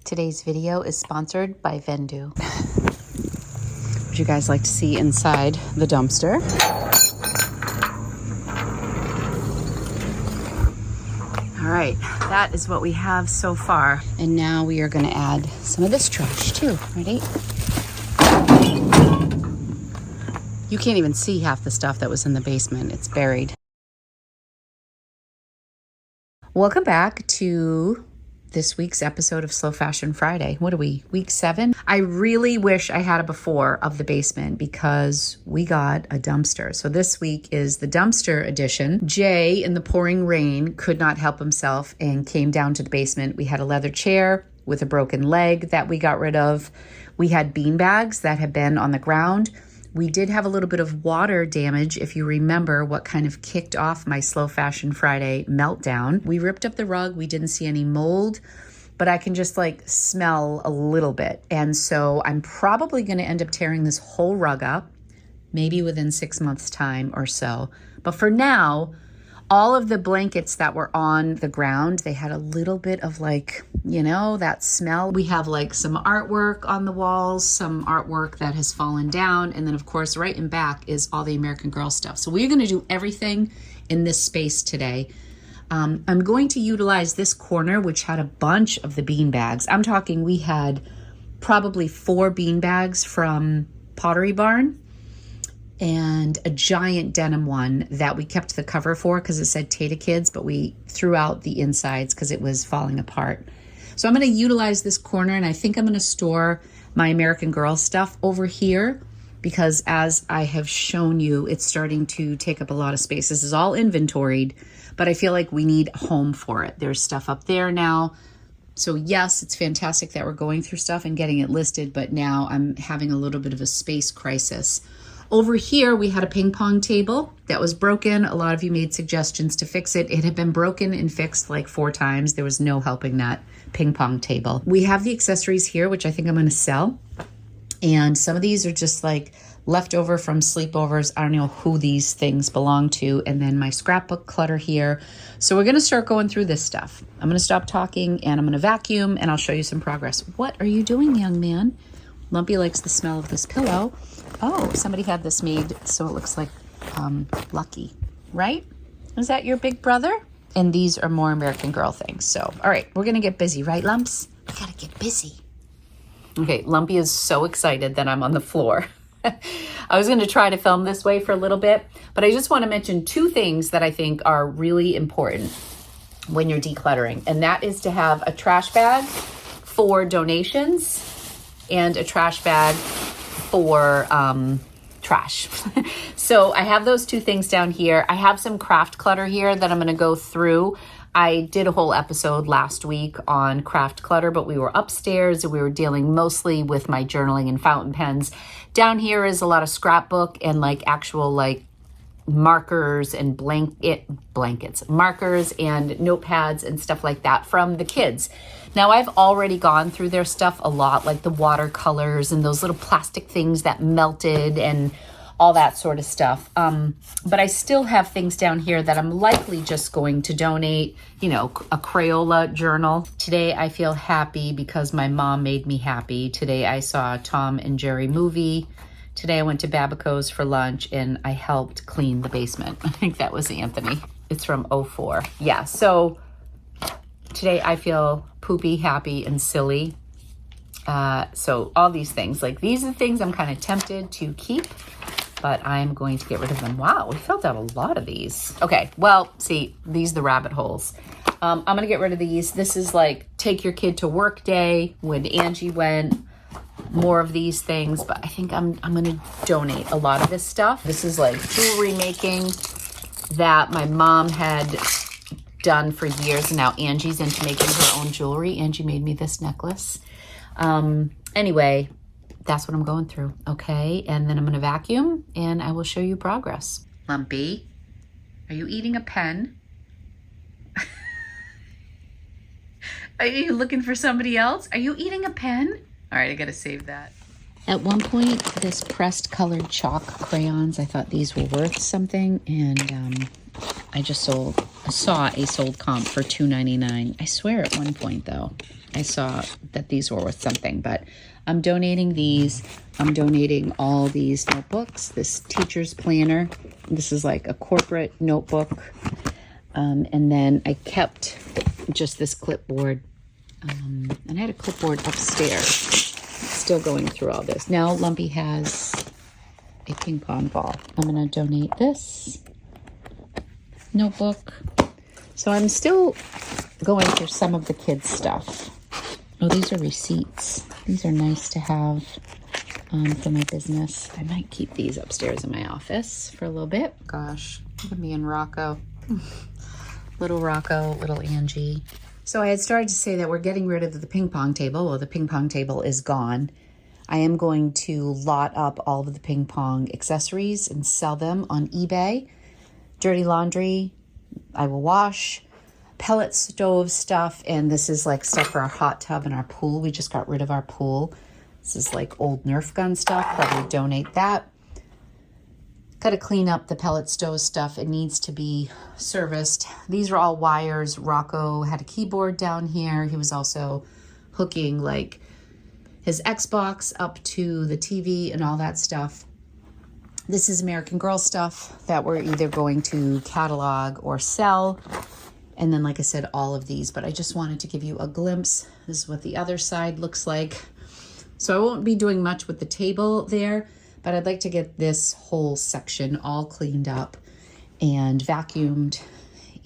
Today's video is sponsored by Vendoo. Would you guys like to see inside the dumpster? All right, that is what we have so far. And now we are gonna add some of this trash too. Ready? You can't even see half the stuff that was in the basement. It's buried. Welcome back to this week's episode of Slow Fashion Friday. What are we, week 7? I really wish I had a before of the basement because we got a dumpster. So this week is the dumpster edition. Jay, in the pouring rain, could not help himself and came down to the basement. We had a leather chair with a broken leg that we got rid of. We had bean bags that had been on the ground. We did have a little bit of water damage, if you remember what kind of kicked off my Slow Fashion Friday meltdown. We ripped up the rug. We didn't see any mold, but I can just like smell a little bit. And so I'm probably going to end up tearing this whole rug up, maybe within 6 months' time or so. But for now, all of the blankets that were on the ground, they had a little bit of like, you know, that smell. We have like some artwork on the walls, some artwork that has fallen down. And then of course, right in back is all the American Girl stuff. So we're going to do everything in this space today. I'm going to utilize this corner, which had a bunch of the bean bags. I'm talking, we had probably 4 bean bags from Pottery Barn and a giant denim one that we kept the cover for because it said Tata Kids, but we threw out the insides because it was falling apart. So I'm going to utilize this corner, and I think I'm going to store my American Girl stuff over here because, as I have shown you, it's starting to take up a lot of space. This is all inventoried, but I feel like we need a home for it. There's stuff up there now. So yes, it's fantastic that we're going through stuff and getting it listed, but now I'm having a little bit of a space crisis. Over here, we had a ping pong table that was broken. A lot of you made suggestions to fix it. It had been broken and fixed like 4 times. There was no helping that ping pong table. We have the accessories here, which I think I'm going to sell. And some of these are just like leftover from sleepovers. I don't know who these things belong to. And then my scrapbook clutter here. So we're going to start going through this stuff. I'm going to stop talking and I'm going to vacuum and I'll show you some progress. What are you doing, young man? Lumpy likes the smell of this pillow. Oh, somebody had this made so it looks like Lucky, right? Is that your big brother? And these are more American Girl things. So, all right, we're going to get busy, right, Lumps? We got to get busy. Okay, Lumpy is so excited that I'm on the floor. I was going to try to film this way for a little bit, but I just want to mention 2 things that I think are really important when you're decluttering. And that is to have a trash bag for donations and a trash bag for trash. So I have those 2 things down here. I have some craft clutter here that I'm going to go through. I did a whole episode last week on craft clutter, but we were upstairs and we were dealing mostly with my journaling and fountain pens. Down here is a lot of scrapbook and like actual like markers and blankets, markers and notepads and stuff like that from the kids. Now I've already gone through their stuff a lot, like the watercolors and those little plastic things that melted and all that sort of stuff. But I still have things down here that I'm likely just going to donate, you know, a Crayola journal. Today I feel happy because my mom made me happy. Today I saw a Tom and Jerry movie. Today I went to Babico's for lunch and I helped clean the basement. I think that was Anthony. It's from 04. Yeah, so today I feel poopy, happy, and silly. So all these things, like these are the things I'm kind of tempted to keep, but I'm going to get rid of them. Wow, we filled out a lot of these. Okay, well, see, these are the rabbit holes. I'm going to get rid of these. This is like take your kid to work day when Angie went. More of these things, but I think I'm going to donate a lot of this stuff. This is like jewelry making that my mom had done for years, and now Angie's into making her own jewelry. Angie made me this necklace. Anyway, that's what I'm going through. Okay, and then I'm going to vacuum and I will show you progress. Lumpy, are you eating a pen? Are you looking for somebody else? Are you eating a pen? All right, I gotta save that. At one point, this pressed colored chalk crayons, I thought these were worth something, and I just saw a sold comp for $2.99. I swear at one point, though, I saw that these were worth something, but I'm donating these. I'm donating all these notebooks, this teacher's planner. This is like a corporate notebook. And then I kept just this clipboard. And I had a clipboard upstairs. Still going through all this. Now Lumpy has a ping pong ball. I'm going to donate this notebook. So I'm still going through some of the kids' stuff. Oh, these are receipts. These are nice to have for my business. I might keep these upstairs in my office for a little bit. Gosh, look at me and Rocco. Little Rocco, little Angie. So I had started to say that we're getting rid of the ping pong table. Well, the ping pong table is gone. I am going to lot up all of the ping pong accessories and sell them on eBay. Dirty laundry, I will wash. Pellet stove stuff, and this is like stuff for our hot tub and our pool. We just got rid of our pool. This is like old Nerf gun stuff. Probably donate that. Got to clean up the pellet stove stuff. It needs to be serviced. These are all wires. Rocco had a keyboard down here. He was also hooking like his Xbox up to the TV and all that stuff. This is American Girl stuff that we're either going to catalog or sell. And then, like I said, all of these, but I just wanted to give you a glimpse. This is what the other side looks like. So I won't be doing much with the table there, but I'd like to get this whole section all cleaned up and vacuumed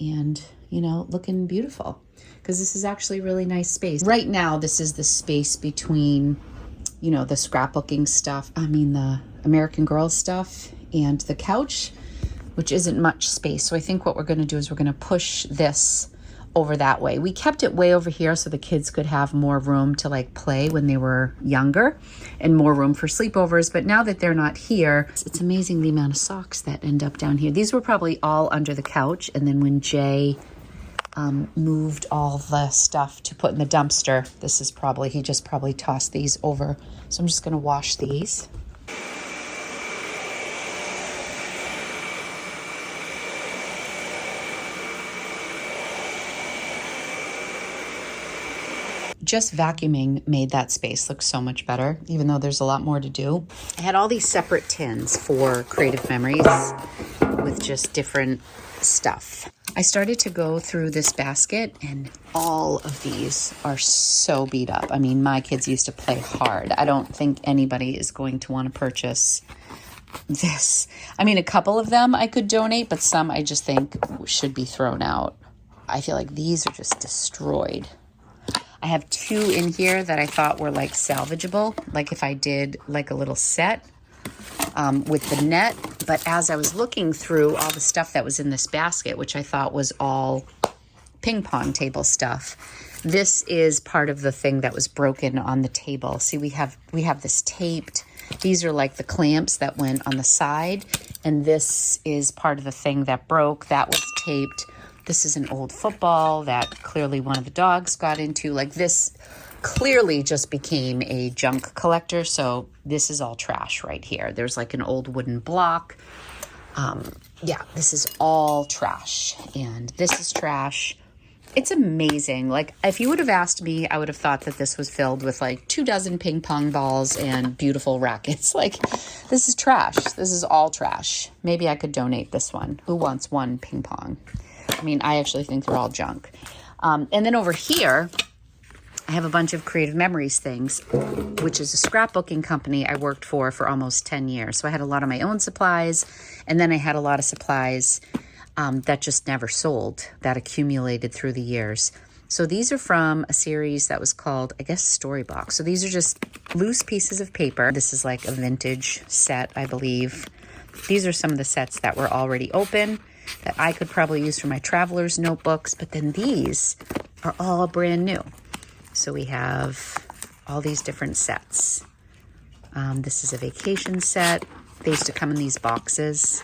and, you know, looking beautiful, because this is actually a really nice space. Right now, this is the space between, you know, the scrapbooking stuff, the American Girl stuff, and the couch, which isn't much space. So I think what we're going to do is we're going to push this over that way. We kept it way over here so the kids could have more room to like play when they were younger and more room for sleepovers. But now that they're not here, it's amazing the amount of socks that end up down here. These were probably all under the couch. And then when Jay moved all the stuff to put in the dumpster, he just probably tossed these over. So I'm just going to wash these. Just vacuuming made that space look so much better, even though there's a lot more to do. I had all these separate tins for creative memories with just different stuff. I started to go through this basket, and all of these are so beat up. I mean, my kids used to play hard. I don't think anybody is going to want to purchase this. I mean, a couple of them I could donate, but some I just think should be thrown out. I feel like these are just destroyed. I have two in here that I thought were like salvageable, like if I did like a little set with the net. But as I was looking through all the stuff that was in this basket, which I thought was all ping pong table stuff, this is part of the thing that was broken on the table. See, we have this taped. These are like the clamps that went on the side, and this is part of the thing that broke. That was taped. This is an old football that clearly one of the dogs got into. Like, this clearly just became a junk collector. So this is all trash right here. There's like an old wooden block. Yeah, this is all trash. And this is trash. It's amazing. Like, if you would have asked me, I would have thought that this was filled with like 24 ping pong balls and beautiful rackets. Like, this is trash. This is all trash. Maybe I could donate this one. Who wants one ping pong? I mean, I actually think they're all junk. And then over here, I have a bunch of creative memories things, which is a scrapbooking company I worked for almost 10 years. So I had a lot of my own supplies, and then I had a lot of supplies that just never sold, that accumulated through the years. So these are from a series that was called, I guess, Storybox. So these are just loose pieces of paper. This is like a vintage set, I believe. These are some of the sets that were already open that I could probably use for my traveler's notebooks, but then these are all brand new. So we have all these different sets. This is a vacation set. They used to come in these boxes.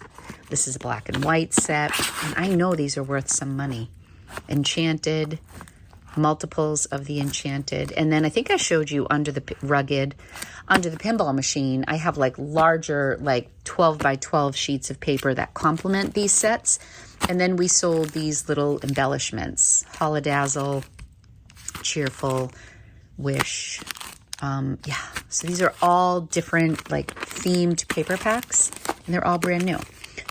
This is a black and white set, and I know these are worth some money. Enchanted, multiples of the enchanted. And then I think I showed you under the rugged, under the pinball machine, I have like larger, like 12 by 12 sheets of paper that complement these sets. And then we sold these little embellishments, Holodazzle, Cheerful, Wish. Yeah, so these are all different like themed paper packs, and they're all brand new.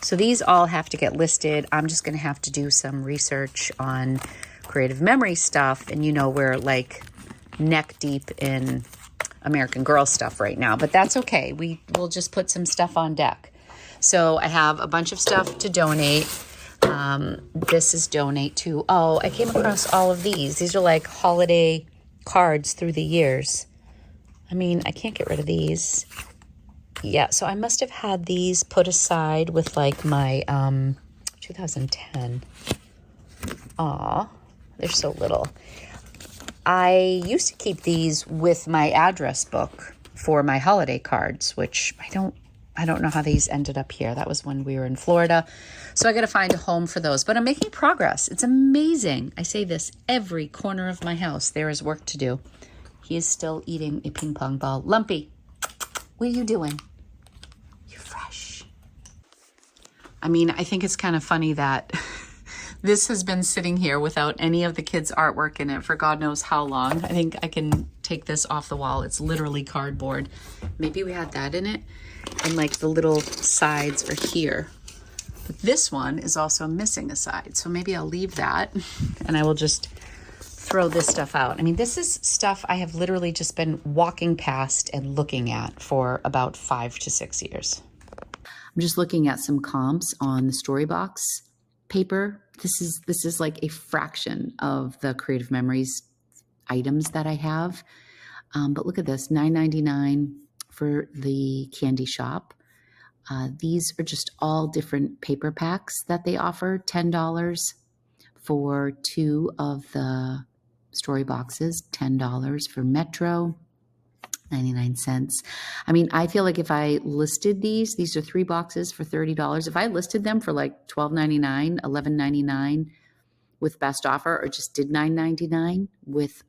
So these all have to get listed. I'm just going to have to do some research on creative memory stuff. And you know, we're like neck deep in American Girl stuff right now, but that's okay. We'll just put some stuff on deck. So I have a bunch of stuff to donate. This is donate to. Oh, I came across all of these. These are like holiday cards through the years. I mean, I can't get rid of these. Yeah, so I must have had these put aside with like my 2010. Aw, they're so little. I used to keep these with my address book for my holiday cards, which I don't know how these ended up here. That was when we were in Florida. So I got to find a home for those, but I'm making progress. It's amazing. I say this every corner of my house. There is work to do. He is still eating a ping pong ball. Lumpy, what are you doing? You're fresh. I mean, I think it's kind of funny that this has been sitting here without any of the kids' artwork in it for God knows how long. I think I can take this off the wall. It's literally cardboard. Maybe we had that in it. And like the little sides are here. But this one is also missing a side. So maybe I'll leave that and I will just throw this stuff out. I mean, this is stuff I have literally just been walking past and looking at for about 5 to 6 years. I'm just looking at some comps on the Storybox paper. This is like a fraction of the Creative Memories items that I have. But look at this, $9.99 for the candy shop. These are just all different paper packs that they offer. $10 for 2 of the story boxes, $10 for Metro, 99 cents. I mean, I feel like if I listed these are 3 boxes for $30. If I listed them for like $12.99, $11.99 with best offer, or just did $9.99 with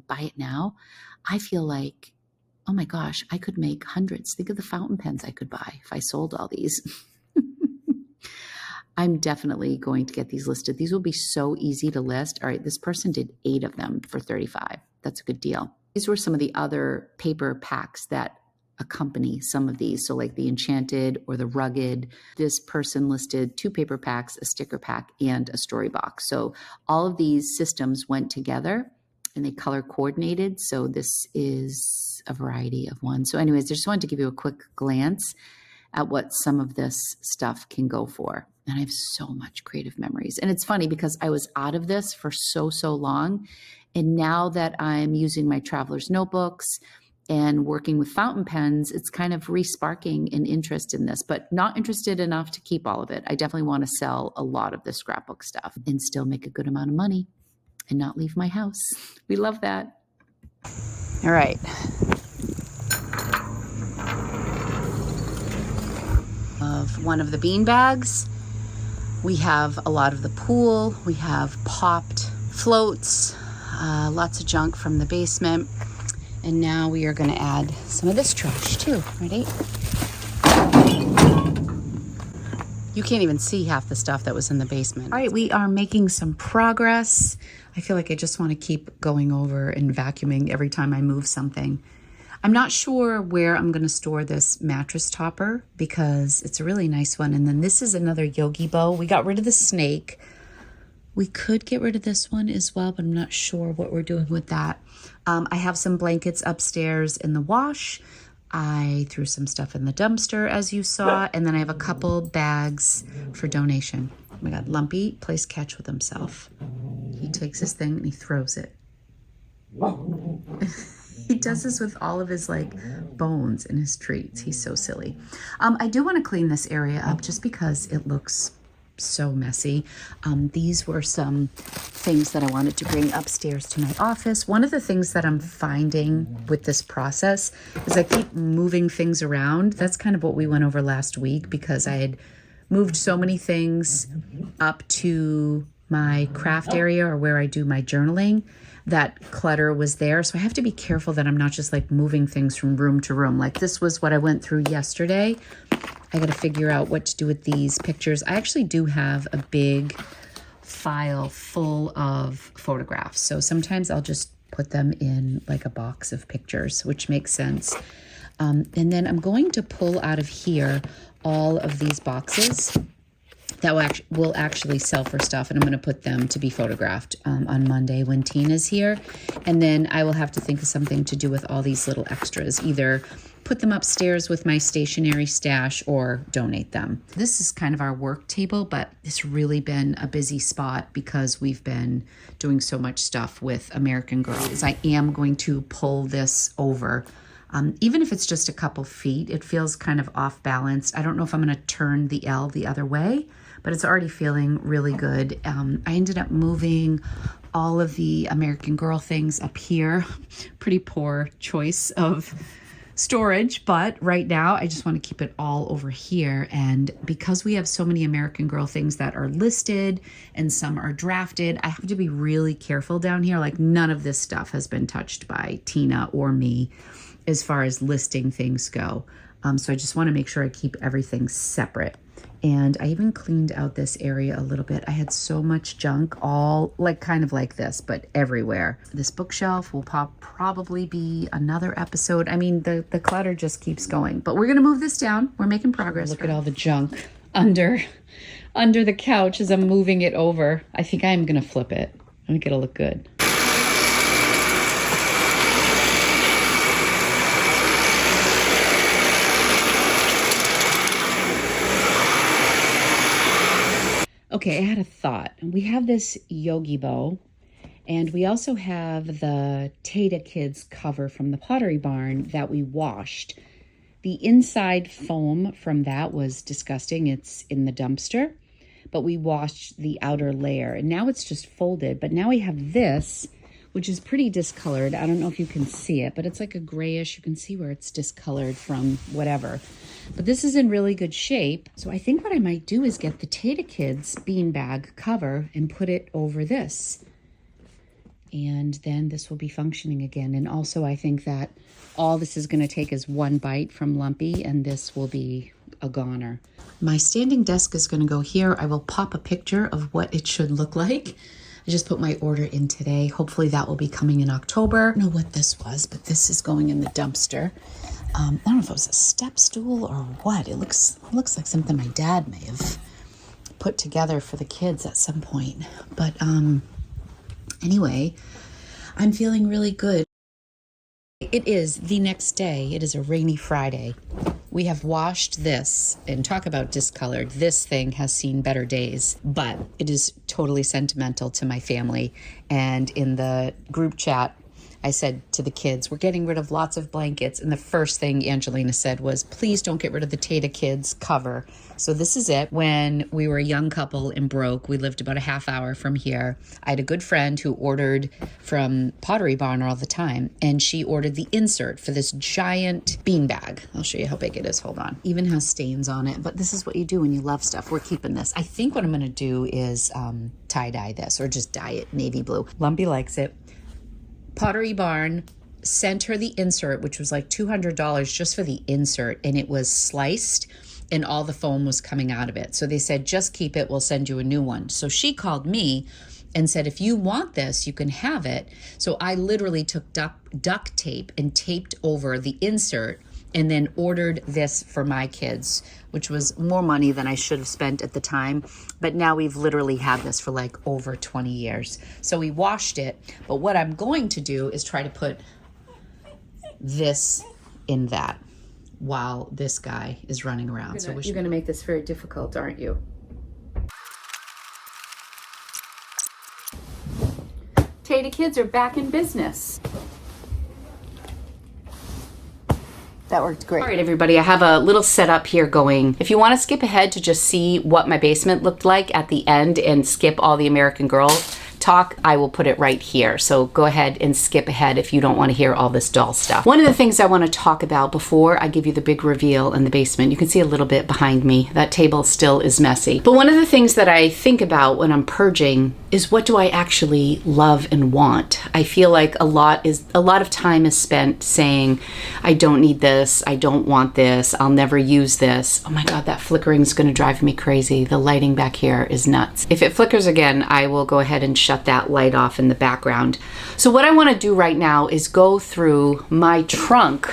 buy it now, I feel like, oh my gosh, I could make hundreds. Think of the fountain pens I could buy if I sold all these. I'm definitely going to get these listed. These will be so easy to list. All right, this person did 8 of them for $35. That's a good deal. These were some of the other paper packs that accompany some of these. So like the Enchanted or the Rugged, this person listed 2 paper packs, a sticker pack, and a story box. So all of these systems went together and they color coordinated. So this is a variety of ones. So anyways, I just wanted to give you a quick glance at what some of this stuff can go for. And I have so much Creative Memories. And it's funny because I was out of this for so long. And now that I'm using my traveler's notebooks and working with fountain pens, it's kind of re-sparking an interest in this, but not interested enough to keep all of it. I definitely want to sell a lot of the scrapbook stuff and still make a good amount of money and not leave my house. We love that. All right. Of one of the bean bags, we have a lot of the pool. We have popped floats, lots of junk from the basement. And now we are going to add some of this trash too. Ready? You can't even see half the stuff that was in the basement. All right, we are making some progress. I feel like I just want to keep going over and vacuuming every time I move something. I'm not sure where I'm going to store this mattress topper because it's a really nice one. And then this is another Yogi bow. We got rid of the snake. We could get rid of this one as well, but I'm not sure what we're doing with that. I have some blankets upstairs in the wash. I threw some stuff in the dumpster, as you saw. And then I have a couple bags for donation. Oh my God, Lumpy plays catch with himself. He takes his thing and he throws it. He does this with all of his like bones and his treats. He's so silly. I do want to clean this area up just because it looks so messy. These were some things that I wanted to bring upstairs to my office. One of the things that I'm finding with this process is I keep moving things around. That's kind of what we went over last week because I had moved so many things up to my craft area or where I do my journaling that clutter was there. So I have to be careful that I'm not just like moving things from room to room. Like this was what I went through yesterday. I got to figure out what to do with these pictures. I actually do have a big file full of photographs. So sometimes I'll just put them in like a box of pictures, which makes sense. And then I'm going to pull out of here all of these boxes that will actually sell for stuff, and I'm going to put them to be photographed on Monday when Tina's here. And then I will have to think of something to do with all these little extras, either put them upstairs with my stationery stash or donate them. This is kind of our work table, but it's really been a busy spot because we've been doing so much stuff with American Girls. I am going to pull this over. Even if it's just a couple feet, it feels kind of off balance. I don't know if I'm going to turn the L the other way, but it's already feeling really good. I ended up moving all of the American Girl things up here. Pretty poor choice of storage, but right now I just want to keep it all over here. And because we have so many American Girl things that are listed and some are drafted, I have to be really careful down here. Like none of this stuff has been touched by Tina or me as far as listing things go. So I just want to make sure I keep everything separate. And I even cleaned out this area a little bit. I had so much junk, all like kind of like this, but everywhere. This bookshelf will probably be another episode. I mean, the clutter just keeps going, but we're going to move this down. We're making progress. Look at all the junk under the couch as I'm moving it over. I think I'm going to flip it. I think it'll look good. Okay, I had a thought. We have this Yogi bow, and we also have the Tata Kids cover from the Pottery Barn that we washed. The inside foam from that was disgusting. It's in the dumpster, but we washed the outer layer, and now it's just folded. But now we have this, which is pretty discolored. I don't know if you can see it, but it's like a grayish. You can see where it's discolored from whatever. But this is in really good shape. So I think what I might do is get the Tata Kids beanbag cover and put it over this. And then this will be functioning again. And also I think that all this is going to take is one bite from Lumpy, and this will be a goner. My standing desk is going to go here. I will pop a picture of what it should look like. I just put my order in today. Hopefully that will be coming in October. I don't know what this was, but this is going in the dumpster. I don't know if it was a step stool or what. It looks like something my dad may have put together for the kids at some point. But anyway, I'm feeling really good. It is the next day. It is a rainy Friday. We have washed this, and talk about discolored. This thing has seen better days, but it is totally sentimental to my family. And in the group chat, I said to the kids, we're getting rid of lots of blankets. And the first thing Angelina said was, please don't get rid of the Tata Kids cover. So this is it. When we were a young couple and broke, we lived about a half hour from here. I had a good friend who ordered from Pottery Barn all the time, and she ordered the insert for this giant beanbag. I'll show you how big it is. Hold on. Even has stains on it, but this is what you do when you love stuff. We're keeping this. I think what I'm going to do is tie-dye this, or just dye it navy blue. Lumpy likes it. Pottery Barn sent her the insert, which was like $200 just for the insert, and it was sliced and all the foam was coming out of it. So they said, just keep it, we'll send you a new one. So she called me and said, if you want this, you can have it. So I literally took duct tape and taped over the insert and then ordered this for my kids, which was more money than I should have spent at the time. But now we've literally had this for like over 20 years. So we washed it. But what I'm going to do is try to put this in that while this guy is running around. You're going to make this very difficult, aren't you? Tata Kids are back in business. That worked great. All right, everybody, I have a little setup here going. If you want to skip ahead to just see what my basement looked like at the end and skip all the American Girl talk, I will put it right here. So go ahead and skip ahead if you don't want to hear all this doll stuff. One of the things I want to talk about before I give you the big reveal in the basement, you can see a little bit behind me. That table still is messy. But one of the things that I think about when I'm purging is, what do I actually love and want? I feel like a lot of time is spent saying, I don't need this, I don't want this, I'll never use this. Oh my God, that flickering is going to drive me crazy. The lighting back here is nuts. If it flickers again, I will go ahead and shut that light off in the background. So what I want to do right now is go through my trunk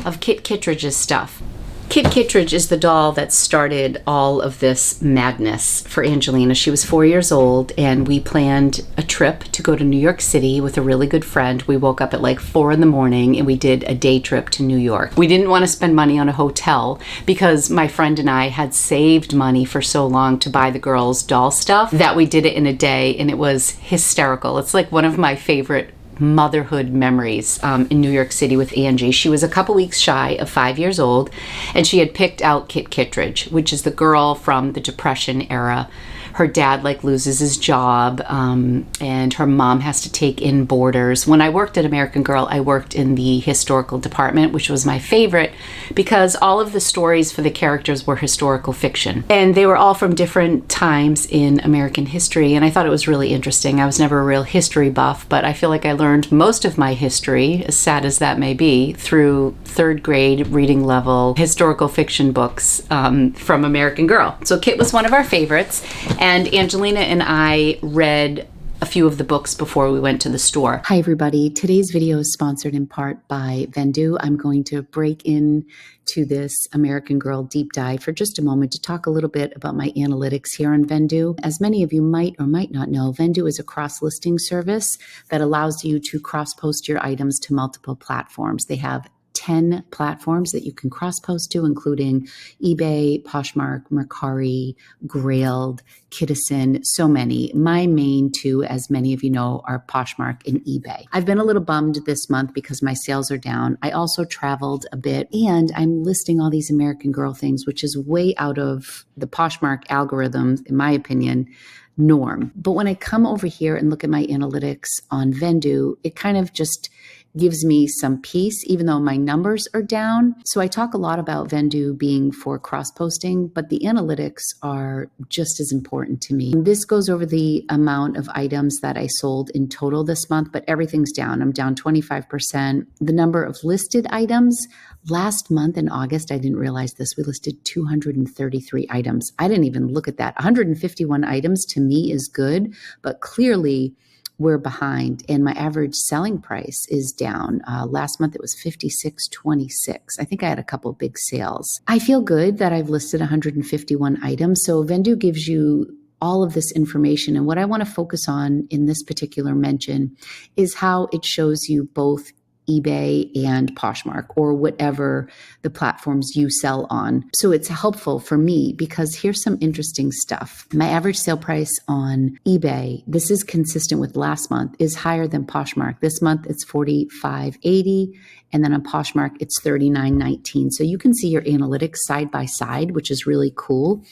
of Kit Kittredge's stuff. Kit Kittredge is the doll that started all of this madness for Angelina. She was 4 years old, and we planned a trip to go to New York City with a really good friend. We woke up at like 4 in the morning and we did a day trip to New York. We didn't want to spend money on a hotel because my friend and I had saved money for so long to buy the girls' doll stuff that we did it in a day, and it was hysterical. It's like one of my favorite motherhood memories in New York City with Angie. She was a couple weeks shy of 5 years old, and she had picked out Kit Kittredge, which is the girl from the Depression era. Her dad loses his job, and her mom has to take in boarders. When I worked at American Girl, I worked in the historical department, which was my favorite because all of the stories for the characters were historical fiction. And they were all from different times in American history, and I thought it was really interesting. I was never a real history buff, but I feel like I learned most of my history, as sad as that may be, through third grade reading level historical fiction books from American Girl. So Kit was one of our favorites. And Angelina and I read a few of the books before we went to the store. Hi, everybody. Today's video is sponsored in part by Vendoo. I'm going to break in to this American Girl deep dive for just a moment to talk a little bit about my analytics here on Vendoo. As many of you might or might not know, Vendoo is a cross-listing service that allows you to cross-post your items to multiple platforms. They have 10 platforms that you can cross-post to, including eBay, Poshmark, Mercari, Grailed, Kittison, so many. My main two, as many of you know, are Poshmark and eBay. I've been a little bummed this month because my sales are down. I also traveled a bit, and I'm listing all these American Girl things, which is way out of the Poshmark algorithm, in my opinion, norm. But when I come over here and look at my analytics on Vendoo, it kind of just gives me some peace, even though my numbers are down. So I talk a lot about Vendoo being for cross-posting, but the analytics are just as important to me. This goes over the amount of items that I sold in total this month, but everything's down. I'm down 25%. The number of listed items, last month in August, I didn't realize this, we listed 233 items. I didn't even look at that. 151 items to me is good, but clearly we're behind, and my average selling price is down. Last month it was $56.26. I think I had a couple big sales. I feel good that I've listed 151 items. So Vendoo gives you all of this information. And what I want to focus on in this particular mention is how it shows you both eBay and Poshmark, or whatever the platforms you sell on. So it's helpful for me because here's some interesting stuff. My average sale price on eBay, this is consistent with last month, is higher than Poshmark. This month it's $45.80, and then on Poshmark it's $39.19. So you can see your analytics side by side, which is really cool.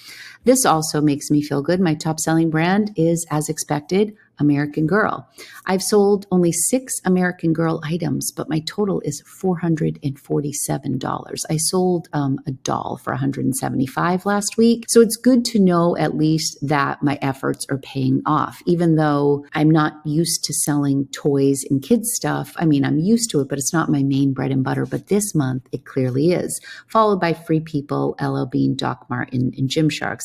This also makes me feel good. My top selling brand is, as expected, American Girl. I've sold only 6 American Girl items, but my total is $447. I sold a doll for $175 last week. So it's good to know at least that my efforts are paying off, even though I'm not used to selling toys and kids stuff. I mean, I'm used to it, but it's not my main bread and butter. But this month it clearly is, followed by Free People, LL Bean, Doc Martin, and Gymshark.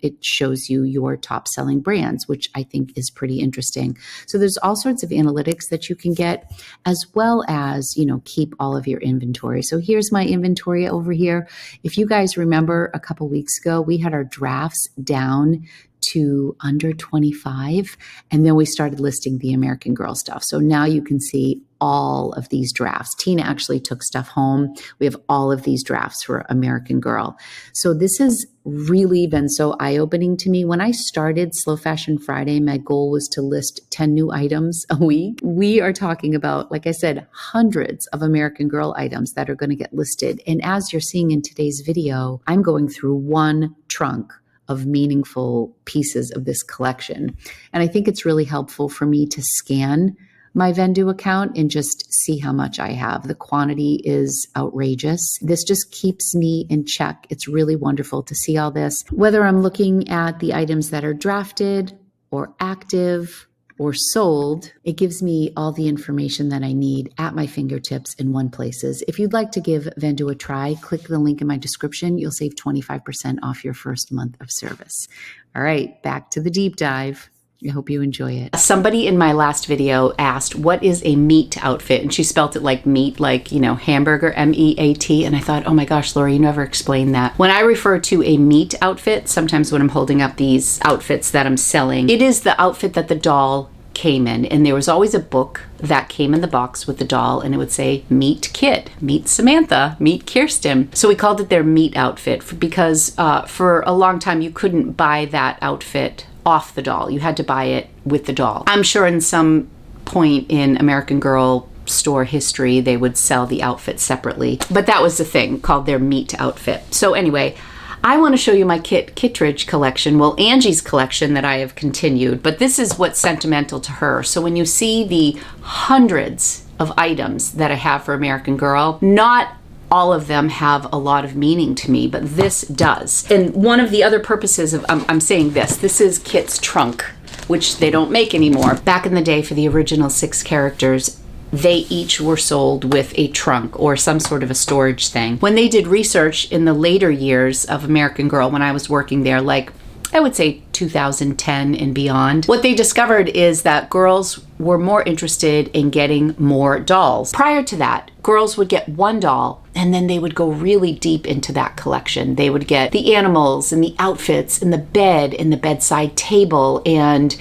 It shows you your top selling brands, which I think is pretty interesting. So there's all sorts of analytics that you can get, as well as, keep all of your inventory. So here's my inventory over here. If you guys remember a couple weeks ago, we had our drafts down to under 25, and then we started listing the American Girl stuff. So now you can see all of these drafts. Tina actually took stuff home. We have all of these drafts for American Girl. So this has really been so eye-opening to me. When I started Slow Fashion Friday, my goal was to list 10 new items a week. We are talking about, like I said, hundreds of American Girl items that are going to get listed. And as you're seeing in today's video, I'm going through one trunk of meaningful pieces of this collection. And I think it's really helpful for me to scan my Vendoo account and just see how much I have. The quantity is outrageous. This just keeps me in check. It's really wonderful to see all this. Whether I'm looking at the items that are drafted or active or sold, it gives me all the information that I need at my fingertips in one places. If you'd like to give Vendoo a try, click the link in my description. You'll save 25% off your first month of service. All right, back to the deep dive. I hope you enjoy it. Somebody in my last video asked, what is a meat outfit? And she spelt it like meat, like, you know, hamburger, M-E-A-T. And I thought, oh my gosh, Lori, you never explained that. When I refer to a meat outfit, sometimes when I'm holding up these outfits that I'm selling, it is the outfit that the doll came in. And there was always a book that came in the box with the doll, and it would say, meet Kit, meet Samantha, meet Kirsten. So we called it their meat outfit because for a long time you couldn't buy that outfit off the doll. You had to buy it with the doll. I'm sure in some point in American Girl store history, they would sell the outfit separately, but that was the thing called their meat outfit. So anyway, I want to show you my Kittredge collection. Well, Angie's collection that I have continued, but this is what's sentimental to her. So when you see the hundreds of items that I have for American Girl, not all of them have a lot of meaning to me, but this does. And one of the other purposes of, I'm saying this is Kit's trunk, which they don't make anymore. Back in the day for the original 6 characters, they each were sold with a trunk or some sort of a storage thing. When they did research in the later years of American Girl, when I was working there, like I would say 2010 and beyond, what they discovered is that girls were more interested in getting more dolls. Prior to that, girls would get one doll and then they would go really deep into that collection. They would get the animals and the outfits and the bed and the bedside table and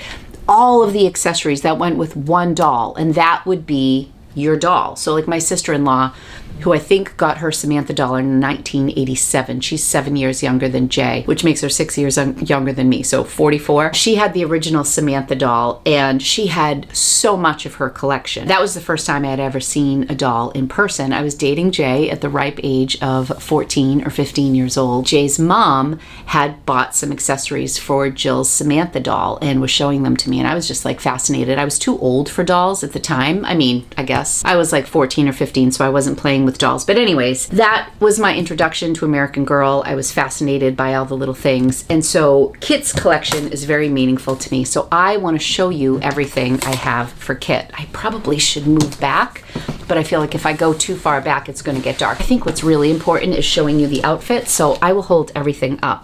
all of the accessories that went with one doll, and that would be your doll. So like my sister-in-law, who I think got her Samantha doll in 1987. She's 7 years younger than Jay, which makes her 6 years younger than me, so 44. She had the original Samantha doll, and she had so much of her collection. That was the first time I had ever seen a doll in person. I was dating Jay at the ripe age of 14 or 15 years old. Jay's mom had bought some accessories for Jill's Samantha doll and was showing them to me, and I was just like fascinated. I was too old for dolls at the time. I mean, I guess I was like 14 or 15, so I wasn't playing with dolls. But anyways, that was my introduction to American Girl. I was fascinated by all the little things. And so Kit's collection is very meaningful to me. So I want to show you everything I have for Kit. I probably should move back, but I feel like if I go too far back, it's going to get dark. I think what's really important is showing you the outfit. So I will hold everything up.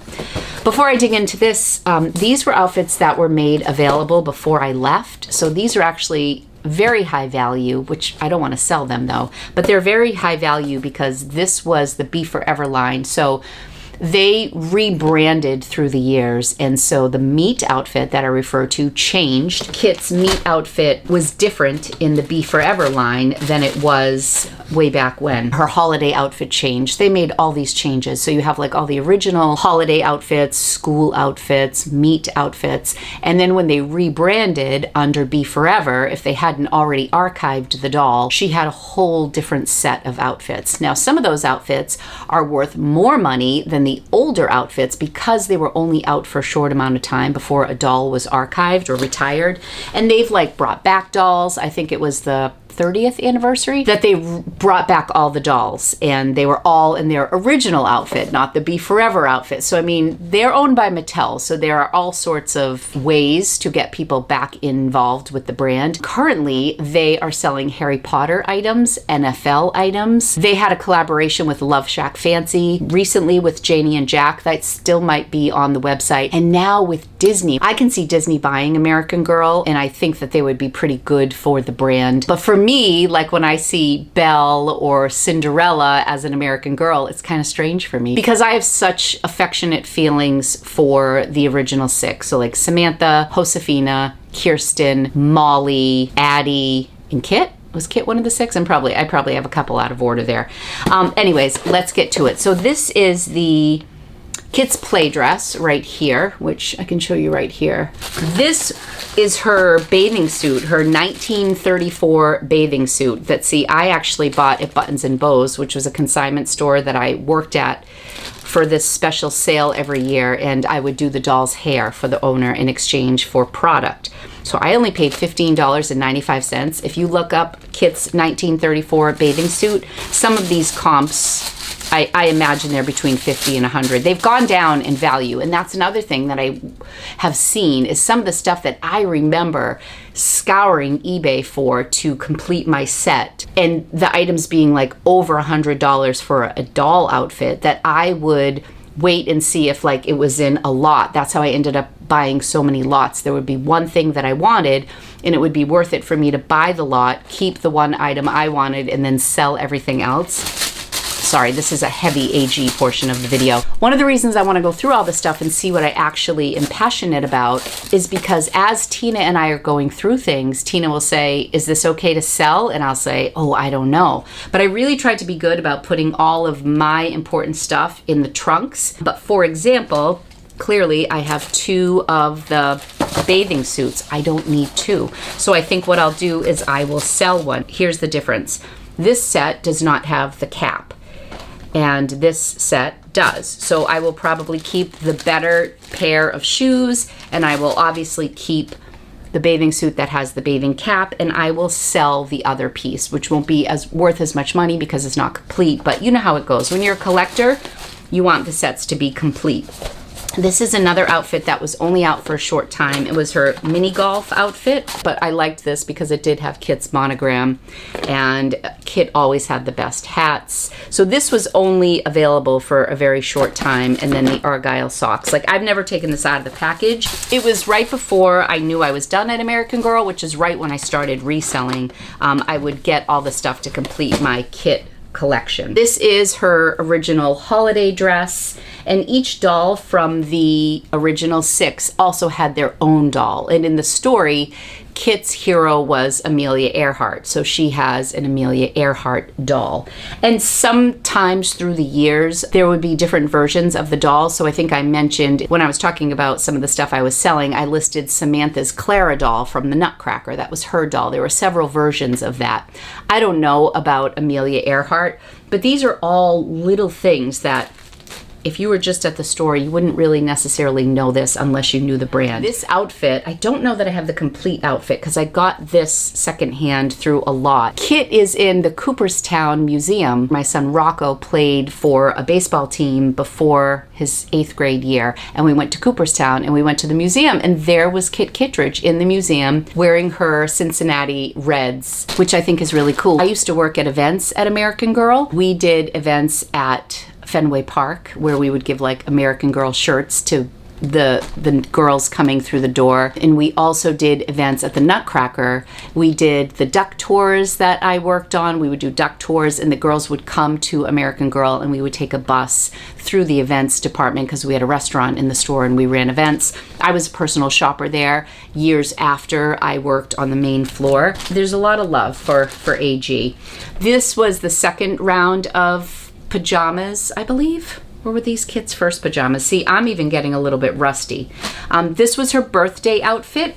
Before I dig into this, these were outfits that were made available before I left. So these are actually very high value, which I don't want to sell them though, but they're very high value because this was the Be Forever line. So they rebranded through the years, and so the meat outfit that I refer to changed. Kit's meat outfit was different in the Be Forever line than it was way back when. Her holiday outfit changed. They made all these changes. So you have like all the original holiday outfits, school outfits, meat outfits, and then when they rebranded under Be Forever, if they hadn't already archived the doll, she had a whole different set of outfits. Now, some of those outfits are worth more money than the older outfits because they were only out for a short amount of time before a doll was archived or retired. And they've like brought back dolls. I think it was the 30th anniversary that they brought back all the dolls, and they were all in their original outfit, not the Be Forever outfit. So I mean, they're owned by Mattel, so there are all sorts of ways to get people back involved with the brand. Currently, they are selling Harry Potter items, NFL items. They had a collaboration with Love Shack Fancy recently with Janie and Jack that still might be on the website, and now with Disney. I can see Disney buying American Girl, and I think that they would be pretty good for the brand. But for me, like when I see Belle or Cinderella as an American Girl, it's kind of strange for me because I have such affectionate feelings for the original 6. So like Samantha, Josefina, Kirsten, Molly, Addie, and Kit. Was Kit one of the 6? I probably have a couple out of order there. Anyways, let's get to it. So this is the Kit's play dress right here, which I can show you right here. This is her bathing suit, her 1934 bathing suit that, see, I actually bought at Buttons and Bows, which was a consignment store that I worked at for this special sale every year, and I would do the doll's hair for the owner in exchange for product. So I only paid $15.95. If you look up Kit's 1934 bathing suit, some of these comps, I imagine they're between 50 and 100. They've gone down in value, and that's another thing that I have seen is some of the stuff that I remember scouring eBay for to complete my set, and the items being like over $100 for a doll outfit, that I would wait and see if like it was in a lot. That's how I ended up buying so many lots. There would be one thing that I wanted, and it would be worth it for me to buy the lot, keep the one item I wanted, and then sell everything else. Sorry, this is a heavy AG portion of the video. One of the reasons I want to go through all this stuff and see what I actually am passionate about is because as Tina and I are going through things, Tina will say, is this okay to sell? And I'll say, oh, I don't know. But I really tried to be good about putting all of my important stuff in the trunks. But for example, clearly I have 2 of the bathing suits. I don't need 2. So I think what I'll do is I will sell one. Here's the difference. This set does not have the cap, and this set does. So I will probably keep the better pair of shoes, and I will obviously keep the bathing suit that has the bathing cap, and I will sell the other piece, which won't be as worth as much money because it's not complete. But you know how it goes. When you're a collector, you want the sets to be complete. This is another outfit that was only out for a short time. It was her mini golf outfit, but I liked this because it did have Kit's monogram, and Kit always had the best hats. So this was only available for a very short time, and then the Argyle socks. Like, I've never taken this out of the package. It was right before I knew I was done at American Girl, which is right when I started reselling. I would get all the stuff to complete my Kit collection. This is her original holiday dress, and each doll from the original 6 also had their own doll. And in the story, Kit's hero was Amelia Earhart, so she has an Amelia Earhart doll. And sometimes through the years, there would be different versions of the dolls. So I think I mentioned when I was talking about some of the stuff I was selling, I listed Samantha's Clara doll from the Nutcracker. That was her doll. There were several versions of that. I don't know about Amelia Earhart, but these are all little things that if you were just at the store, you wouldn't really necessarily know this unless you knew the brand. This outfit, I don't know that I have the complete outfit because I got this secondhand through a lot. Kit is in the Cooperstown Museum. My son Rocco played for a baseball team before his 8th grade year, and we went to Cooperstown and we went to the museum, and there was Kit Kittredge in the museum wearing her Cincinnati Reds, which I think is really cool. I used to work at events at American Girl. We did events at Fenway Park where we would give like American Girl shirts to the girls coming through the door. And we also did events at the Nutcracker. We did the duck tours that I worked on. We would do duck tours, and the girls would come to American Girl, and we would take a bus through the events department because we had a restaurant in the store and we ran events. I was a personal shopper there years after I worked on the main floor. There's a lot of love for AG. This was the second round of pajamas, I believe. Or were these Kit's first pajamas? See, I'm even getting a little bit rusty. This was her birthday outfit,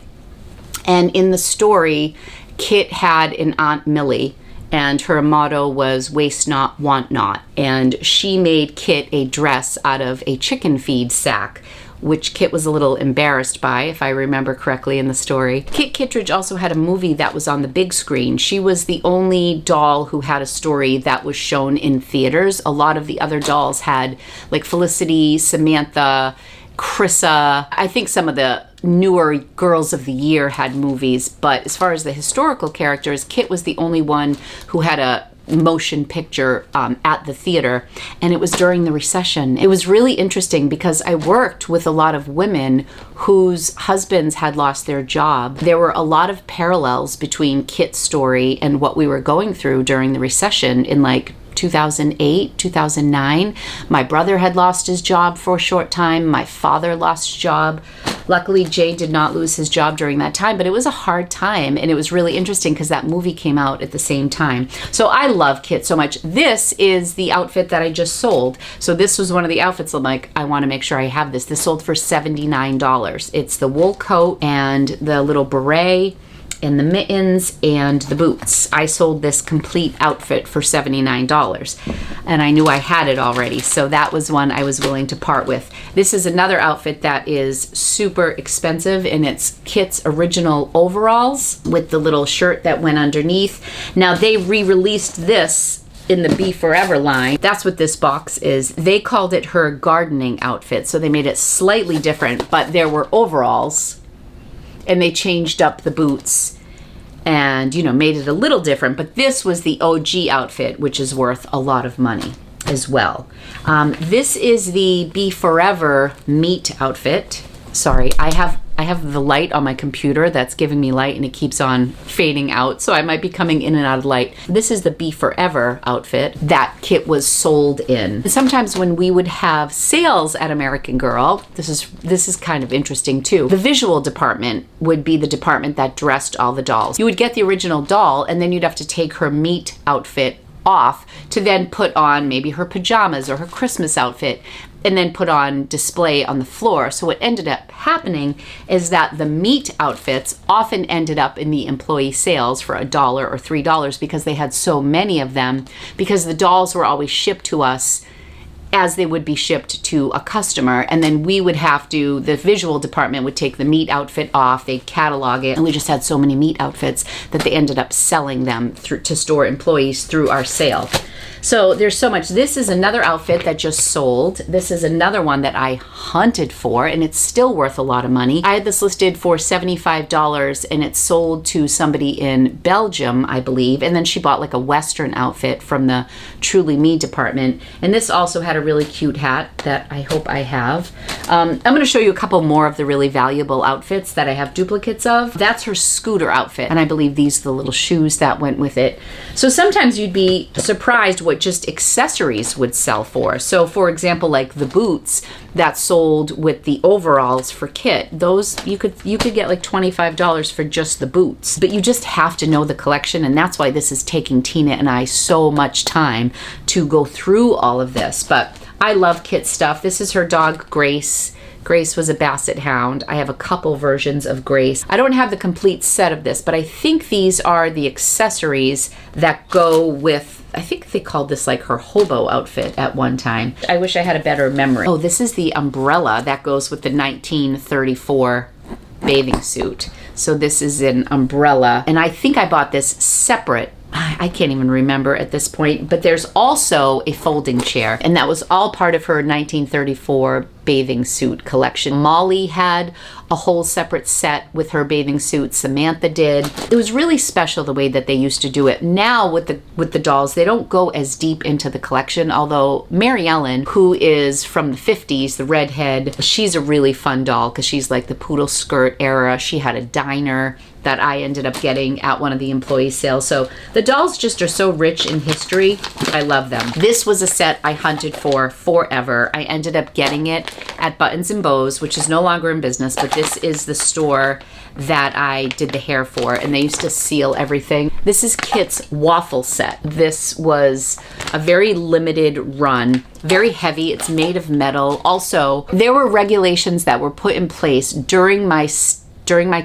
and in the story, Kit had an Aunt Millie, and her motto was waste not, want not, and she made Kit a dress out of a chicken feed sack, which Kit was a little embarrassed by, if I remember correctly in the story. Kit Kittredge also had a movie that was on the big screen. She was the only doll who had a story that was shown in theaters. A lot of the other dolls had, like Felicity, Samantha, Chrissa. I think some of the newer Girls of the Year had movies, but as far as the historical characters, Kit was the only one who had a motion picture at the theater, and it was during the recession. It was really interesting because I worked with a lot of women whose husbands had lost their job. There were a lot of parallels between Kit's story and what we were going through during the recession in like 2008, 2009. My brother had lost his job for a short time. My father lost his job. Luckily, Jay did not lose his job during that time, but it was a hard time, and it was really interesting because that movie came out at the same time. So I love Kit so much. This is the outfit that I just sold. So this was one of the outfits I'm like, I want to make sure I have this. This sold for $79. It's the wool coat and the little beret. and the mittens and the boots. I sold this complete outfit for $79, and I knew I had it already, so that was one I was willing to part with. This is another outfit that is super expensive, and it's Kit's original overalls with the little shirt that went underneath. Now they re-released this in the Be Forever line. That's what this box is. They called it her gardening outfit, so they made it slightly different, but there were overalls, and they changed up the boots and, you know, made it a little different. But this was the OG outfit, which is worth a lot of money as well. This is the Be Forever meat outfit. Sorry, I have the light on my computer that's giving me light, and it keeps on fading out, so I might be coming in and out of light. This is the Be Forever outfit that Kit was sold in. Sometimes when we would have sales at American Girl, this is kind of interesting too. The visual department would be the department that dressed all the dolls. You would get the original doll, and then you'd have to take her meat outfit off to then put on maybe her pajamas or her Christmas outfit, and then put on display on the floor. So what ended up happening is that the meat outfits often ended up in the employee sales for $1 or $3 because they had so many of them, because the dolls were always shipped to us as they would be shipped to a customer, and then we would have to, the visual department would take the meat outfit off, they'd catalog it, and we just had so many meat outfits that they ended up selling them to store employees through our sale. So there's so much. This is another outfit that just sold. This is another one that I hunted for, and it's still worth a lot of money. I had this listed for $75, and it sold to somebody in Belgium, I believe, and then she bought like a Western outfit from the Truly Me department. And this also had a really cute hat that I hope I have. I'm going to show you a couple more of the really valuable outfits that I have duplicates of. That's her scooter outfit, and I believe these are the little shoes that went with it. So sometimes you'd be surprised what just accessories would sell for. So for example, like the boots that sold with the overalls for Kit, those you could get like $25 for just the boots. But you just have to know the collection, and that's why this is taking Tina and I so much time to go through all of this. But I love Kit stuff. This is her dog Grace. Grace was a Basset Hound. I have a couple versions of Grace. I don't have the complete set of this, but I think these are the accessories that go with, I think they called this like her hobo outfit at one time. I wish I had a better memory. Oh, this is the umbrella that goes with the 1934 bathing suit. So this is an umbrella, and I think I bought this separate. I can't even remember at this point, but there's also a folding chair, and that was all part of her 1934 bathing suit collection. Molly had a whole separate set with her bathing suit. Samantha did. It was really special the way that they used to do it. Now with the dolls, they don't go as deep into the collection, although Mary Ellen, who is from the 50s, the redhead, she's a really fun doll because she's like the poodle skirt era. She had a diner that I ended up getting at one of the employee sales. So the dolls just are so rich in history. I love them. This was a set I hunted for forever. I ended up getting it at Buttons and Bows, which is no longer in business, but this is the store that I did the hair for, and they used to seal everything. This is Kit's waffle set. This was a very limited run, very heavy. It's made of metal. Also, there were regulations that were put in place during my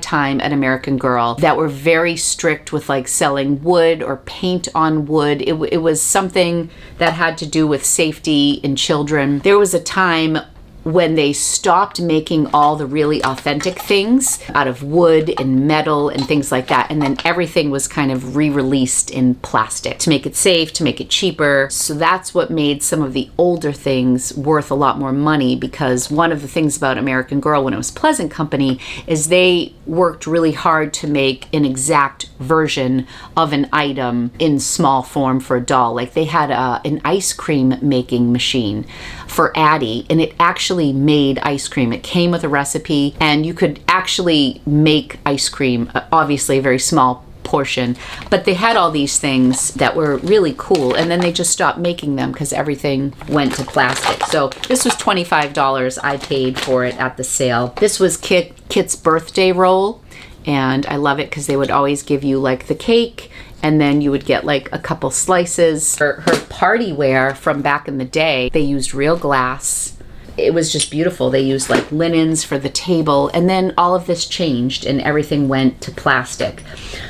time at American Girl that were very strict with like selling wood or paint on wood. It was something that had to do with safety in children. There was a time when they stopped making all the really authentic things out of wood and metal and things like that, and then everything was kind of re-released in plastic to make it safe, to make it cheaper. So that's what made some of the older things worth a lot more money, because one of the things about American Girl when it was Pleasant Company is they worked really hard to make an exact version of an item in small form for a doll. Like they had an ice cream making machine for Addie, and it actually made ice cream. It came with a recipe, and you could actually make ice cream, obviously a very small portion, but they had all these things that were really cool, and then they just stopped making them because everything went to plastic. So this was $25 I paid for it at the sale. This was Kit's birthday roll, and I love it because they would always give you like the cake, and then you would get like a couple slices. Her party wear from back in the day, they used real glass. it was just beautiful. They used like linens for the table, and then all of this changed and everything went to plastic.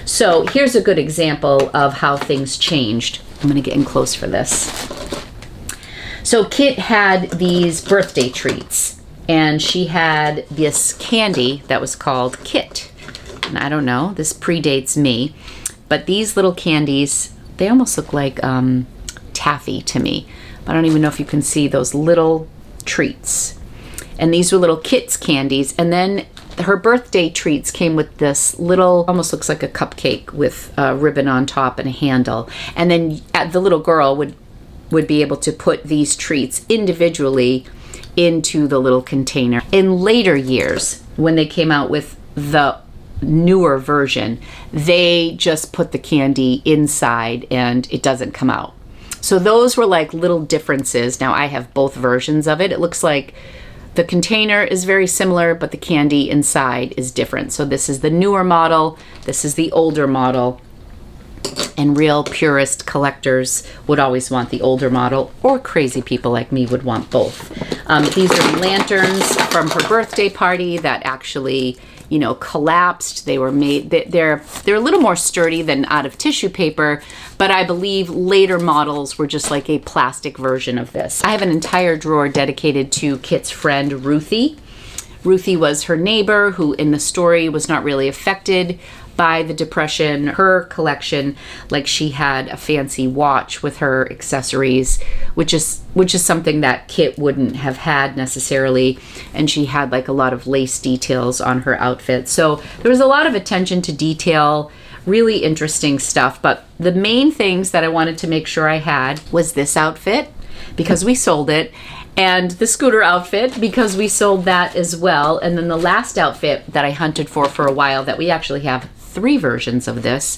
So here's a good example of how things changed. I'm gonna get in close for this. So Kit had these birthday treats, and she had this candy that was called Kit. And I don't know, this predates me, but these little candies, they almost look like taffy to me. I don't even know if you can see those little treats. And these were little Kit's candies. And then her birthday treats came with this little, almost looks like a cupcake with a ribbon on top and a handle. And then the little girl would be able to put these treats individually into the little container. In later years, when they came out with the newer version, they just put the candy inside and it doesn't come out. So those were like little differences. Now I have both versions of it. It looks like the container is very similar, but the candy inside is different. So this is the newer model, this is the older model, and real purist collectors would always want the older model, or crazy people like me would want both. These are lanterns from her birthday party that actually, you know, collapsed. They were made, they're a little more sturdy than out of tissue paper, but I believe later models were just like a plastic version of this. I have an entire drawer dedicated to Kit's friend, Ruthie. Ruthie was her neighbor who in the story was not really affected by the Depression. Her collection, like she had a fancy watch with her accessories, which is something that Kit wouldn't have had necessarily, and she had like a lot of lace details on her outfit. So there was a lot of attention to detail, really interesting stuff. But the main things that I wanted to make sure I had was this outfit, because we sold it, and the scooter outfit, because we sold that as well. And then the last outfit that I hunted for a while, that we actually have 3 versions of this,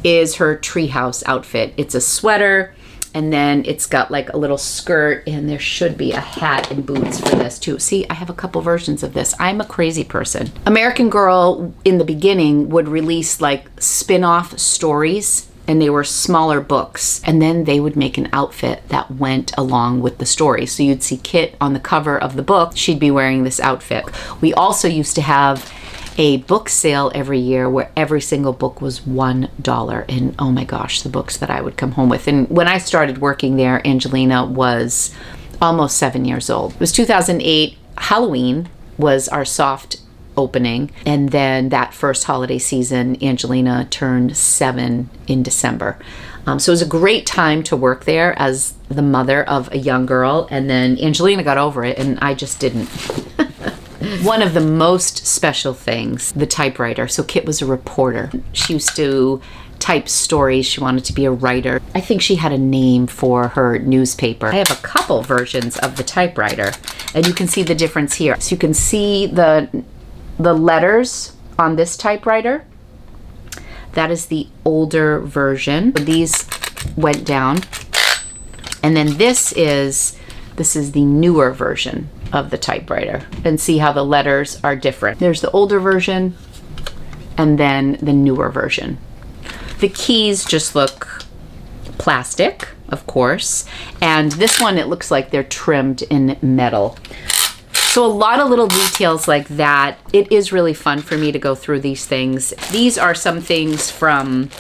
is her treehouse outfit. It's a sweater, and then it's got like a little skirt, and there should be a hat and boots for this too. See, I have a couple versions of this. I'm a crazy person. American Girl in the beginning would release like spin-off stories, and they were smaller books, and then they would make an outfit that went along with the story. So you'd see Kit on the cover of the book, she'd be wearing this outfit. We also used to have a book sale every year where every single book was $1. And oh my gosh, the books that I would come home with. And when I started working there, Angelina was almost 7 years old. It was 2008. Halloween was our soft opening. And then that first holiday season, Angelina turned 7 in December. So it was a great time to work there as the mother of a young girl. And then Angelina got over it, and I just didn't. One of the most special things, the typewriter. So Kit was a reporter. She used to type stories. She wanted to be a writer. I think she had a name for her newspaper. I have a couple versions of the typewriter, and you can see the difference here. So you can see the letters on this typewriter. That is the older version. These went down. And then this is the newer version of the typewriter, and see how the letters are different. There's the older version and then the newer version. The keys just look plastic, of course, and this one, it looks like they're trimmed in metal. So a lot of little details like that. It is really fun for me to go through these things. These are some things from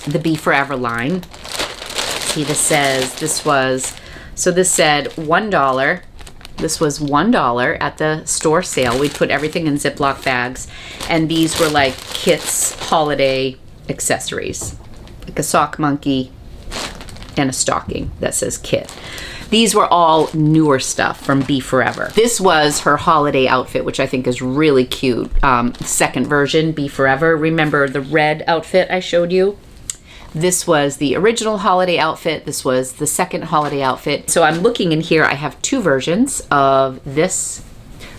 the Be Forever line. See, this says, this said $1. This was $1 at the store sale. We'd put everything in Ziploc bags, and these were like Kit's holiday accessories, like a sock monkey and a stocking that says Kit. These were all newer stuff from Be Forever. This was her holiday outfit, which I think is really cute. Second version, Be Forever. Remember the red outfit I showed you? This was the original holiday outfit. This was the second holiday outfit. So I'm looking in here, I have 2 versions of this,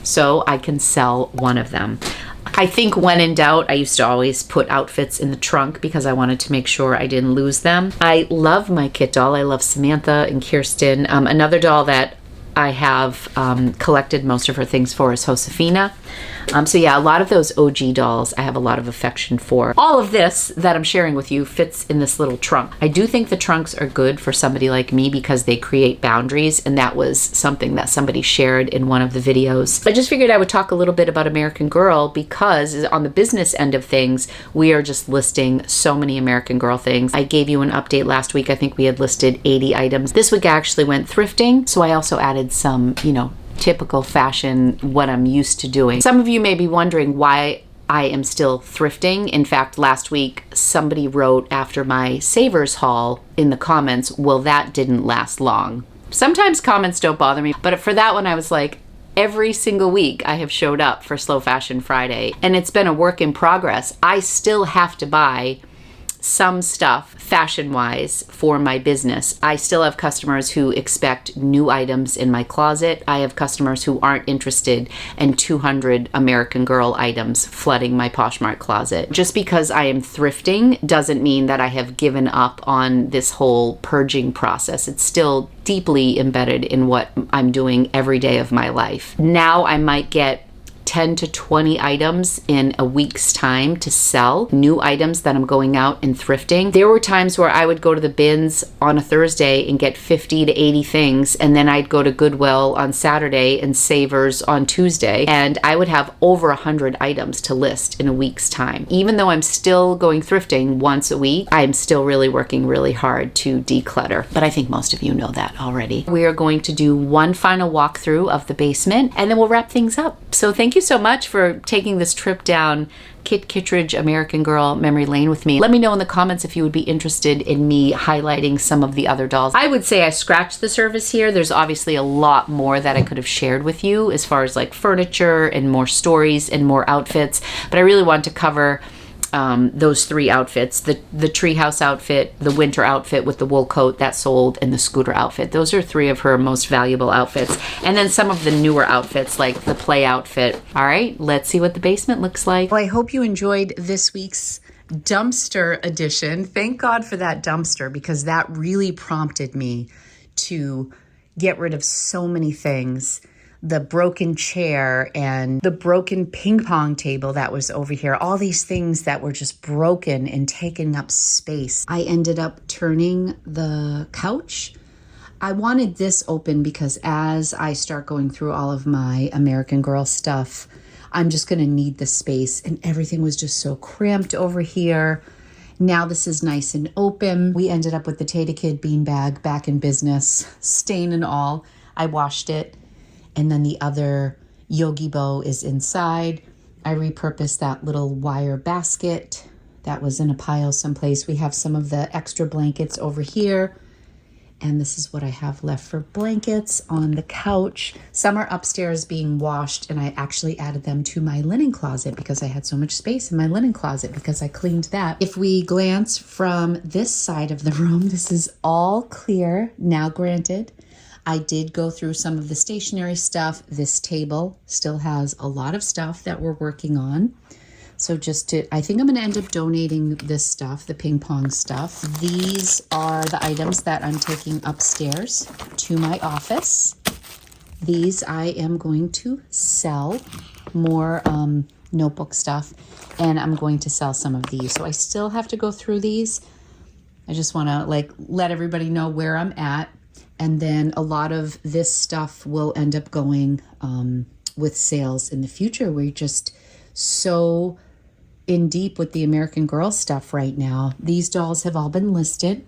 so I can sell one of them. I think when in doubt, I used to always put outfits in the trunk because I wanted to make sure I didn't lose them. I love my Kit doll. I love Samantha and Kirsten. Another doll that I have collected most of her things for is Josefina. So yeah, a lot of those OG dolls I have a lot of affection for. All of this that I'm sharing with you fits in this little trunk. I do think the trunks are good for somebody like me because they create boundaries, and that was something that somebody shared in one of the videos. I just figured I would talk a little bit about American Girl because on the business end of things, we are just listing so many American Girl things. I gave you an update last week. I think we had listed 80 items. This week I actually went thrifting, so I also added some, typical fashion, what I'm used to doing. Some of you may be wondering why I am still thrifting. In fact, last week somebody wrote after my Savers haul in the comments, well, that didn't last long. Sometimes comments don't bother me, but for that one I was like, every single week I have showed up for Slow Fashion Friday, and it's been a work in progress. I still have to buy some stuff fashion-wise for my business. I still have customers who expect new items in my closet. I have customers who aren't interested in 200 American Girl items flooding my Poshmark closet. Just because I am thrifting doesn't mean that I have given up on this whole purging process. It's still deeply embedded in what I'm doing every day of my life. Now I might get 10 to 20 items in a week's time to sell, new items that I'm going out and thrifting. There were times where I would go to the bins on a Thursday and get 50 to 80 things, and then I'd go to Goodwill on Saturday and Savers on Tuesday, and I would have over 100 items to list in a week's time. Even though I'm still going thrifting once a week, I'm still really working really hard to declutter, but I think most of you know that already. We are going to do one final walkthrough of the basement, and then we'll wrap things up. So thank you so much for taking this trip down Kit Kittredge American Girl memory lane with me. Let me know in the comments if you would be interested in me highlighting some of the other dolls. I would say I scratched the surface here. There's obviously a lot more that I could have shared with you as far as like furniture and more stories and more outfits, but I really want to cover those three outfits, the treehouse outfit, the winter outfit with the wool coat that sold, and the scooter outfit. Those are three of her most valuable outfits. And then some of the newer outfits like the play outfit. All right, let's see what the basement looks like. Well, I hope you enjoyed this week's dumpster edition. Thank God for that dumpster, because that really prompted me to get rid of so many things. The broken chair and the broken ping pong table that was over here. All these things that were just broken and taking up space. I ended up turning the couch. I wanted this open because as I start going through all of my American Girl stuff, I'm just gonna need the space, and everything was just so cramped over here. Now this is nice and open. We ended up with the Tata Kid beanbag back in business, stain and all. I washed it. And then the other Yogi bow is inside. I repurposed that little wire basket that was in a pile someplace. We have some of the extra blankets over here. And this is what I have left for blankets on the couch. Some are upstairs being washed, and I actually added them to my linen closet because I had so much space in my linen closet because I cleaned that. If we glance from this side of the room, this is all clear. Now, granted, I did go through some of the stationery stuff. This table still has a lot of stuff that we're working on. So I think I'm going to end up donating this stuff, the ping pong stuff. These are the items that I'm taking upstairs to my office. These I am going to sell, more notebook stuff, and I'm going to sell some of these. So I still have to go through these. I just want to let everybody know where I'm at. And then a lot of this stuff will end up going with sales in the future. We're just so in deep with the American Girl stuff right now. These dolls have all been listed.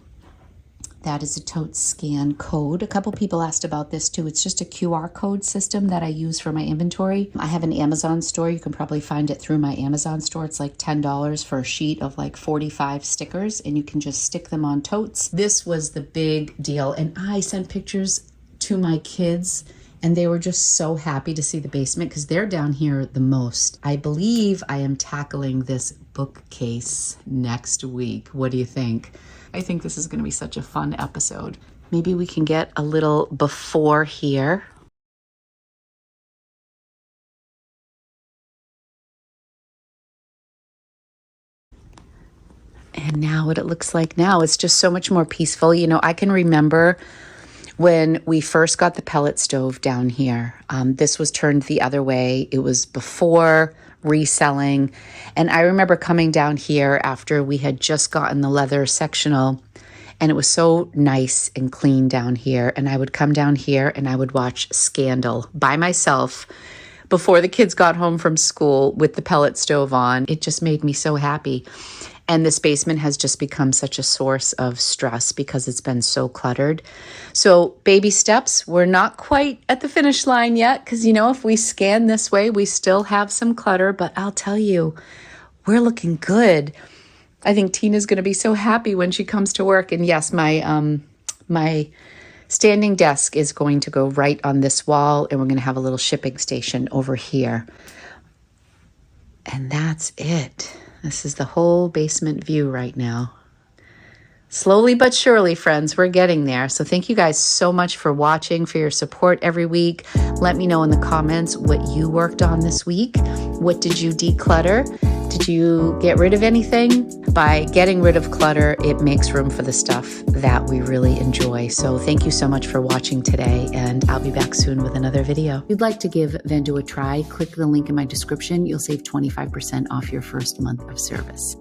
That is a tote scan code. A couple people asked about this too. It's just a QR code system that I use for my inventory. I have an Amazon store. You can probably find it through my Amazon store. It's like $10 for a sheet of like 45 stickers, and you can just stick them on totes. This was the big deal, and I sent pictures to my kids, and they were just so happy to see the basement because they're down here the most. I believe I am tackling this bookcase next week. What do you think? I think this is going to be such a fun episode. Maybe we can get a little before here. And now what it looks like now, it's just so much more peaceful. You know, I can remember When we first got the pellet stove down here, this was turned the other way. It was before reselling. And I remember coming down here after we had just gotten the leather sectional, and it was so nice and clean down here. And I would come down here and I would watch Scandal by myself before the kids got home from school with the pellet stove on. It just made me so happy. And this basement has just become such a source of stress because it's been so cluttered. So baby steps, we're not quite at the finish line yet because, you know, if we scan this way, we still have some clutter. But I'll tell you, we're looking good. I think Tina's going to be so happy when she comes to work. And yes, my standing desk is going to go right on this wall, and we're going to have a little shipping station over here. And that's it. This is the whole basement view right now. Slowly but surely, friends, we're getting there. So thank you guys so much for watching, for your support every week. Let me know in the comments what you worked on this week. What did you declutter? Did you get rid of anything? By getting rid of clutter, it makes room for the stuff that we really enjoy. So thank you so much for watching today, and I'll be back soon with another video. If you'd like to give Vendoo a try, click the link in my description. You'll save 25% off your first month of service.